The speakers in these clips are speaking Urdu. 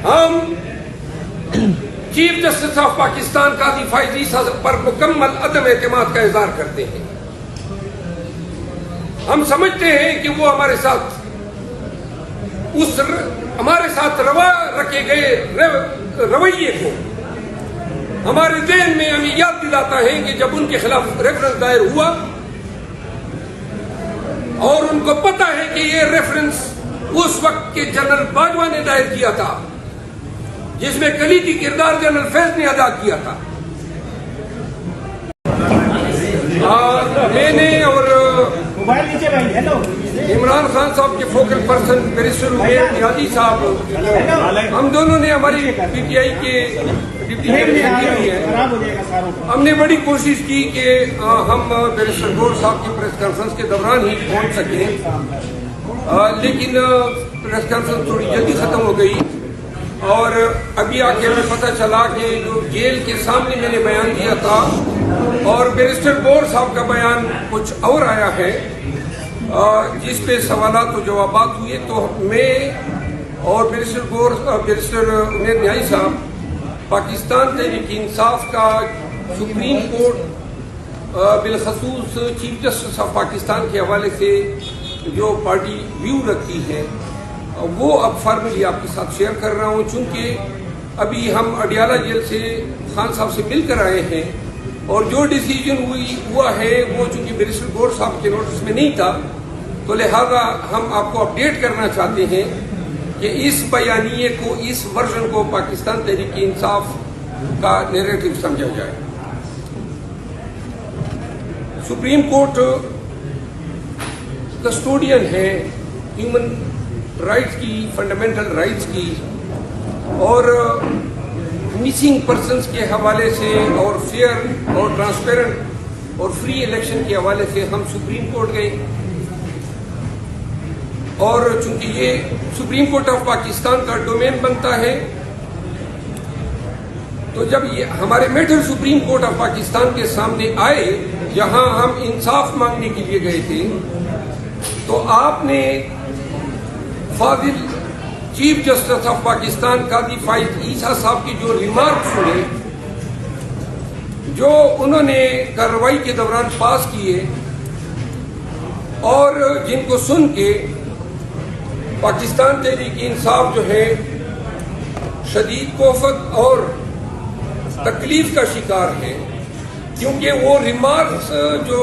ہم چیف جسٹس آف پاکستان قاضی فائز عیسیٰ پر مکمل عدم اعتماد کا اظہار کرتے ہیں۔ ہم سمجھتے ہیں کہ وہ ہمارے ساتھ روا رکھے گئے رویے کو ہمارے ذہن میں ہمیں یاد دلاتا ہے کہ جب ان کے خلاف ریفرنس دائر ہوا اور ان کو پتا ہے کہ یہ ریفرنس اس وقت کے جنرل باجوہ نے دائر کیا تھا، جس میں کلیدی کردار جنرل فیض نے ادا کیا تھا۔ میں نے اور عمران خان صاحب کے فوکل پرسن بیرسٹر عبید نیازی صاحب، ہم دونوں نے ہماری پی ٹی آئی کے ڈپٹی ہوئی ہے، ہم نے بڑی کوشش کی کہ ہم بیرسٹر گور صاحب کی پریس کانفرنس کے دوران ہی پہنچ سکیں، لیکن پریس کانفرنس تھوڑی جلدی ختم ہو گئی اور ابھی آ کے ہمیں پتہ چلا کہ جو جیل کے سامنے میں نے بیان دیا تھا اور بیرسٹر گور صاحب کا بیان کچھ اور آیا ہے، جس پہ سوالات و جوابات ہوئے، تو میں اور بیرسٹر عمید نیازی صاحب پاکستان تحریک انصاف کا سپریم کورٹ بالخصوص چیف جسٹس آف پاکستان کے حوالے سے جو پارٹی ویو رکھتی ہے وہ اب فارملی آپ کے ساتھ شیئر کر رہا ہوں، چونکہ ابھی ہم اڈیالہ جیل سے خان صاحب سے مل کر آئے ہیں اور جو ڈیسیجن ہوا ہے وہ چونکہ بیرسٹر گور صاحب کے نوٹس میں نہیں تھا، تو لہذا ہم آپ کو اپڈیٹ کرنا چاہتے ہیں کہ اس بیانیے کو، اس ورژن کو پاکستان تحریک انصاف کا نیریٹو سمجھا جائے۔ سپریم کورٹ کسٹوڈین ہے ہیومن رائٹس کی، فنڈامنٹل رائٹس کی، اور مسنگ پرسنز کے حوالے سے اور فیئر اور ٹرانسپیرنٹ اور فری الیکشن کے حوالے سے ہم سپریم کورٹ گئے، اور چونکہ یہ سپریم کورٹ آف پاکستان کا ڈومین بنتا ہے، تو جب یہ ہمارے matter Supreme Court of Pakistan کے سامنے آئے جہاں ہم انصاف مانگنے کے لیے گئے تھے، تو آپ نے فاضل چیف جسٹس آف پاکستان قاضی فائز عیسیٰ صاحب کی جو ریمارک سنے، جو انہوں نے کارروائی کے دوران پاس کیے، اور جن کو سن کے پاکستان تحریک انصاف جو ہے شدید کوفت اور تکلیف کا شکار ہے، کیونکہ وہ ریمارکس جو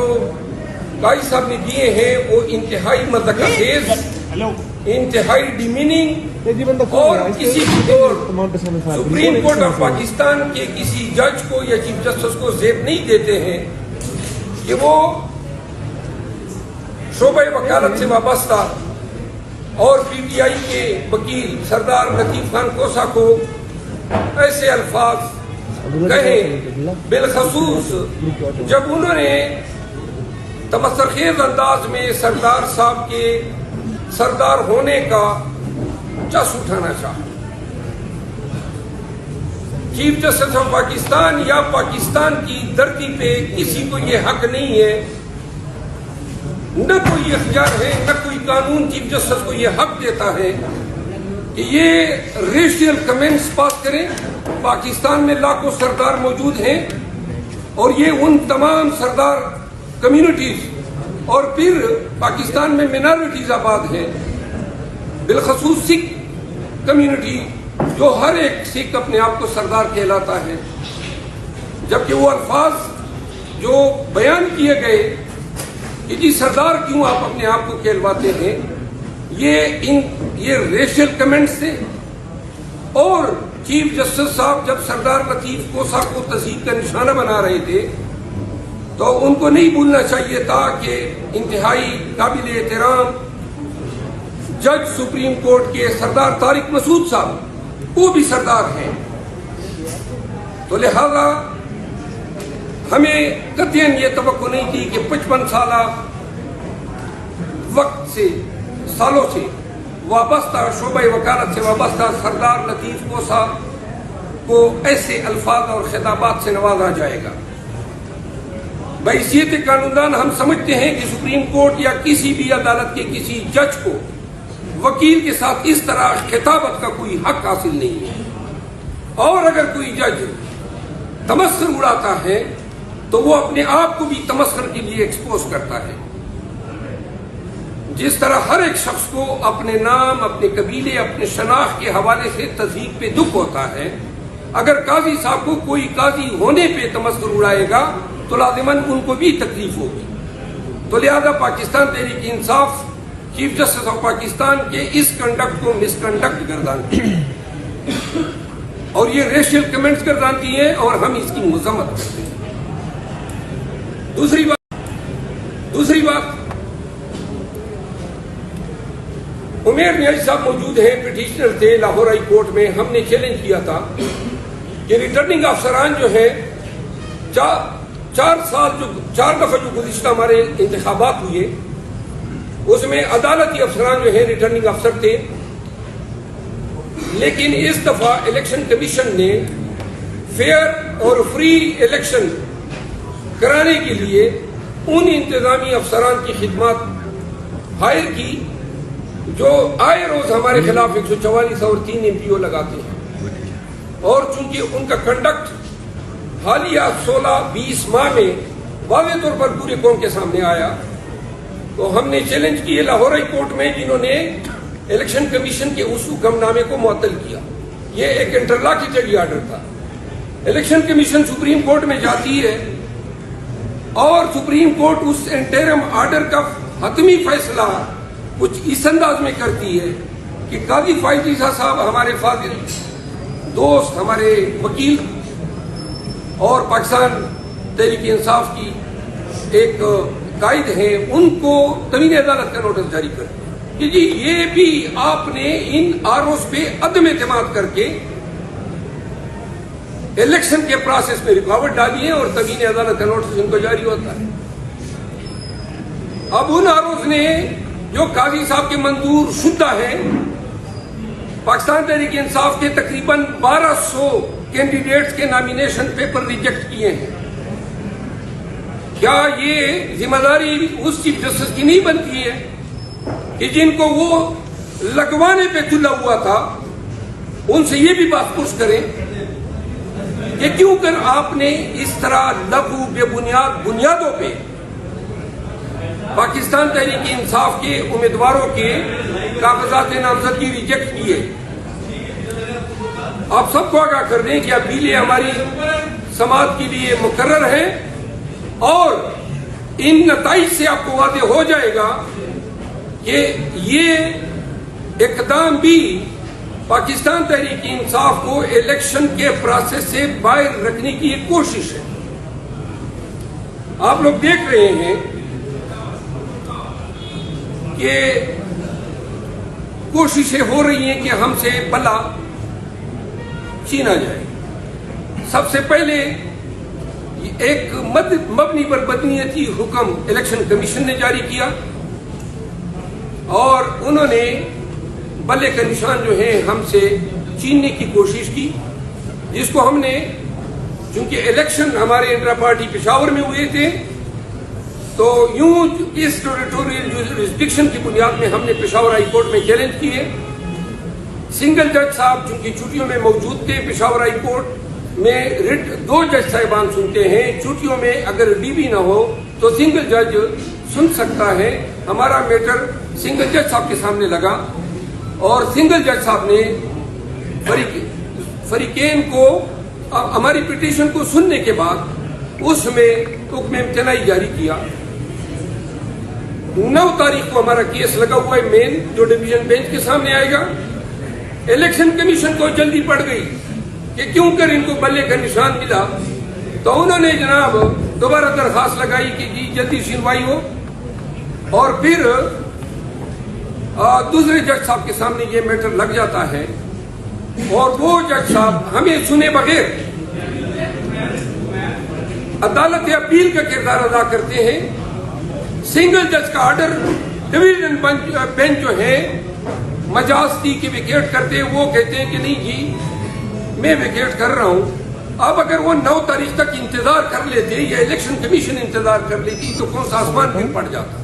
قاضی صاحب نے دیے ہیں وہ انتہائی مذاق خیز، انتہائی ڈیمیننگ، اور کسی سپریم کورٹ آف پاکستان کے کسی جج کو یا چیف جسٹس کو زیب نہیں دیتے ہیں کہ وہ شعبہ وکالت سے وابستہ اور پی ٹی آئی کے وکیل سردار لطیف خان کوسا کو ایسے الفاظ کہیں، بالخصوص جب انہوں نے تبصرہ خیز انداز میں سردار صاحب کے سردار ہونے کا چس اٹھانا چاہا۔ چیف جسٹس آف پاکستان یا پاکستان کی دھرتی پہ کسی کو یہ حق نہیں ہے، نہ کوئی اختیار ہے، نہ کوئی قانون چیف جسٹس کو یہ حق دیتا ہے کہ یہ ریشیل کمنٹس پاس کریں۔ پاکستان میں لاکھوں سردار موجود ہیں اور یہ ان تمام سردار کمیونٹیز اور پھر پاکستان میں منارٹیز آباد ہیں، بالخصوص سکھ کمیونٹی، جو ہر ایک سکھ اپنے آپ کو سردار کہلاتا ہے، جبکہ وہ الفاظ جو بیان کیے گئے کہ جی سردار کیوں آپ اپنے آپ کو کہلواتے ہیں، یہ ریشل کمنٹس تھے۔ اور چیف جسٹس صاحب جب سردار لطیف کوسا کو تہذیب کا نشانہ بنا رہے تھے تو ان کو نہیں بھولنا چاہیے تھا کہ انتہائی قابل احترام جج سپریم کورٹ کے سردار طارق مسعود صاحب وہ بھی سردار ہیں، تو لہذا ہمیں قطعاً یہ توقع نہیں تھی کہ 55 سالہ وقت سے، سالوں سے وابستہ، شعبہ وکالت سے وابستہ سردار لطیف کوسا کو ایسے الفاظ اور خطابات سے نوازا جائے گا۔ بحیثیت قانون دان ہم سمجھتے ہیں کہ سپریم کورٹ یا کسی بھی عدالت کے کسی جج کو وکیل کے ساتھ اس طرح خطابت کا کوئی حق حاصل نہیں ہے. اور اگر کوئی جج تمسخر اڑاتا ہے تو وہ اپنے آپ کو بھی تمسخر کے لیے ایکسپوز کرتا ہے. جس طرح ہر ایک شخص کو اپنے نام، اپنے قبیلے، اپنے شناخت کے حوالے سے تذہیب پہ دکھ ہوتا ہے، اگر قاضی صاحب کو کوئی قاضی ہونے پہ تمسخر اڑائے گا تو لازماً ان کو بھی تکلیف ہوگی. تو لہذا Pakistan Tehreek Insaf chief justice of Pakistan کے اس کنڈکٹ کو مس کنڈکٹ گردانتی ہے اور یہ ریشیل کمنٹس گردانتی ہیں اور ہم اس کی مذمت کرتے ہیں. دوسری بات عمیر نیازی صاحب موجود ہیں، پٹیشنر تھے لاہور ہائی کورٹ میں. ہم نے چیلنج کیا تھا کہ ریٹرننگ افسران جو ہیں 4 دفعہ جو گزشتہ ہمارے انتخابات ہوئے اس میں عدالتی افسران جو ہیں ریٹرننگ افسر تھے، لیکن اس دفعہ الیکشن کمیشن نے فیئر اور فری الیکشن کرانے کے لیے ان انتظامی افسران کی خدمات ہائر کی جو آئے روز ہمارے خلاف 144 اور 3 MPO لگاتے ہیں. اور چونکہ ان کا کنڈکٹ حالیہ 16-20 ماہ میں واضح طور پر پورے قوم کے سامنے آیا تو ہم نے چیلنج کیے لاہور ہائی کورٹ میں، جنہوں نے الیکشن کمیشن کے اس حکم نامے کو معطل کیا. یہ ایک انٹرلاکیٹری آرڈر تھا. الیکشن کمیشن سپریم کورٹ میں جاتی ہے اور سپریم کورٹ اس انٹرم آرڈر کا حتمی فیصلہ کچھ اس انداز میں کرتی ہے کہ قاضی فائز عیسیٰ صاحب ہمارے فاضل دوست، ہمارے وکیل اور پاکستان تحریک انصاف کی ایک قائد ہیں، ان کو تمین عدالت کا نوٹس جاری کر کہ جی یہ بھی آپ نے ان آروز پہ عدم اعتماد کر کے الیکشن کے پروسیس میں رکاوٹ ڈالی ہے اور تمین عدالت کا نوٹس ان کو جاری ہوتا ہے. اب ان آروز نے جو قاضی صاحب کے منظور شدہ ہیں، پاکستان تحریک انصاف کے تقریباً 1200 کینڈیڈیٹس کے نامینیشن پیپر ریجیکٹ کیے ہیں. کیا یہ ذمہ داری اس چیف جسٹس کی نہیں بنتی ہے کہ جن کو وہ لگوانے پہ تلا ہوا تھا ان سے یہ بھی بات پوچھ کریں کہ کیوں کر آپ نے اس طرح لغو بے بنیادوں پہ پاکستان تحریک انصاف کے امیدواروں کے کاغذات نامزدگی ریجیکٹ کیے. آپ سب کو آگاہ کر دیں کہ اپیلیں ہماری سماعت کے لیے مقرر ہیں اور ان نتائج سے آپ کو واضح ہو جائے گا کہ یہ اقدام بھی پاکستان تحریک انصاف کو الیکشن کے پروسیس سے باہر رکھنے کی ایک کوشش ہے. آپ لوگ دیکھ رہے ہیں کہ کوششیں ہو رہی ہیں کہ ہم سے بلا چھینا جائے. سب سے پہلے ایک مبنی پر بدنیتی حکم الیکشن کمیشن نے جاری کیا اور انہوں نے بلے کا نشان جو ہے ہم سے چھیننے کی کوشش کی، جس کو ہم نے، چونکہ الیکشن ہمارے انٹرا پارٹی پشاور میں ہوئے تھے تو یوں اس ٹیریٹوریل جوریسڈکشن کی بنیاد میں ہم نے پشاور ہائی کورٹ میں چیلنج کیے. سنگل جج صاحب چونکہ چھٹیوں میں موجود تھے، پشاور ہائی کورٹ میں رٹ 2 جج صاحبان سنتے ہیں. چھٹیوں میں اگر ڈی بی نہ ہو تو سنگل جج سن سکتا ہے. ہمارا میٹر سنگل جج صاحب کے سامنے لگا اور سنگل جج صاحب نے فریقین کو ہماری پٹیشن کو سننے کے بعد اس میں حکم امتناعی جاری کیا. 9 تاریخ کو ہمارا کیس لگا ہوا ہے مین، جو ڈویژن بینچ کے سامنے آئے گا. الیکشن کمیشن کو جلدی پڑ گئی کہ کیوں کر ان کو بلے کا نشان ملا تو انہوں نے جناب دوبارہ درخواست لگائی کہ جی جلدی سنوائی ہو اور پھر دوسرے جج صاحب کے سامنے یہ میٹر لگ جاتا ہے اور وہ جج صاحب ہمیں سنے بغیر عدالت اپیل کا کردار ادا کرتے ہیں. سنگل جج کا آرڈر ڈویژن بینچ جو ہے مجازتی کی ویکیٹ کرتے ہیں. وہ کہتے ہیں کہ نہیں جی میں ویکیٹ کر رہا ہوں. اب اگر وہ 9 تاریخ تک انتظار کر لیتے یا الیکشن کمیشن انتظار کر لیتی تو کون سا آسمان پھر پڑ جاتا.